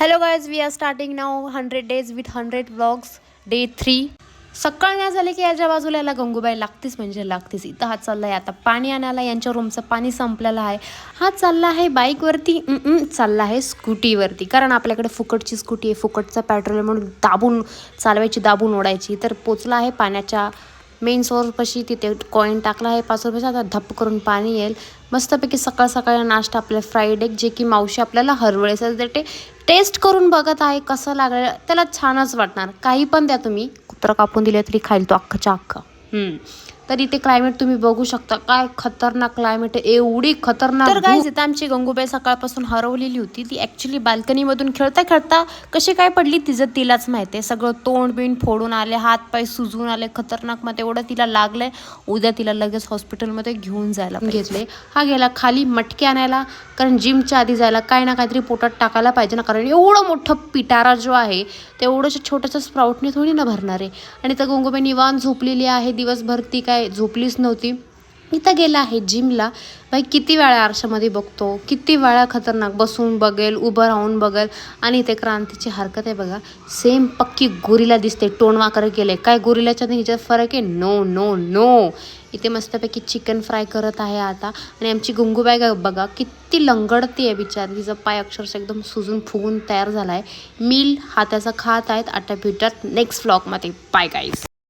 Hello guys, we are starting now 100 days with 100 vlogs day 3. सकाळ नाही झाली की याच्या बाजूला याला गंगूबाई लागतीच म्हणजे लागतीच. इथं हा चाललाय आता पाणी आणायला. यांच्या रूमचं पाणी संपलेलं आहे. हा चालला आहे बाईकवरती, चालला आहे स्कूटीवरती. कारण आपल्याकडे फुकटची स्कूटी आहे, फुकटचा पेट्रोल म्हणून दाबून चालवायची, दाबून ओढायची. तर पोचला आहे पाण्याच्या मेन सोर्सपाशी. तिथे कॉईन टाकला आहे 5 रुपयाचा. आता धप्प करून पाणी येईल. मस्तपैकी सकाळ सकाळी नाश्ता आपल्या फ्राईड एग, जे की मावशी आपल्याला हरवळेचं टेस्ट करून बघत आहे कसं लागलं. त्याला छानच वाटणार. काही पण द्या तुम्ही, कुत्रा कापून दिले तरी खाईल तो अख्खाच्या अख्खा. तर इथे क्लायमेट तुम्ही बघू शकता, काय खतरनाक क्लायमेट आहे, एवढी खतरनाक. तर गाईज इथं आमची गंगूबाई सकाळपासून हरवलेली होती. ती ॲक्च्युली बाल्कनीमधून खेळता खेळता कशी काय पडली तिलाच माहिती आहे. सगळं तोंड बिंड फोडून आले, हात पाय सुजून आले, खतरनाक. मग तेवढं तिला लागलंय. उद्या तिला लगेच हॉस्पिटलमध्ये घेऊन जायला घेतले. हा गेला खाली मटके आणायला, कारण जिमच्या आधी जायला काय ना काहीतरी पोटात टाकायला पाहिजे ना. कारण एवढं मोठं पिटारा जो आहे तेवढंच छोट्याच्या स्प्राउटने थोडी ना भरणार आहे. आणि तर गंगूबाई निवांत झोपलेली आहे दिवसभर. ती काय झोपलीच नव्हती. इथं गेला आहे जिमला. भाई किती वेळा आरशामध्ये बघतो, किती वेळा खतरनाक बसून बघेल, उभं राहून बघेल. आणि इथे क्रांतीची हरकत आहे बघा, सेम पक्की गोरीला दिसते. तोंडवाकर केले काय गोरिलाच्या ह्याच्यात फरक आहे? No no no. इथे मस्तपैकी चिकन फ्राय करत आहे आता. आणि आमची गंगूबाई बघा किती लंगडती आहे बिचारी. तिचा पाय अक्षरशः एकदम सुजून फुगून तयार झाला आहे. मील हाताचा खात आहेत आटा पिठात. नेक्स्ट व्लॉगमध्ये बाय गाईज.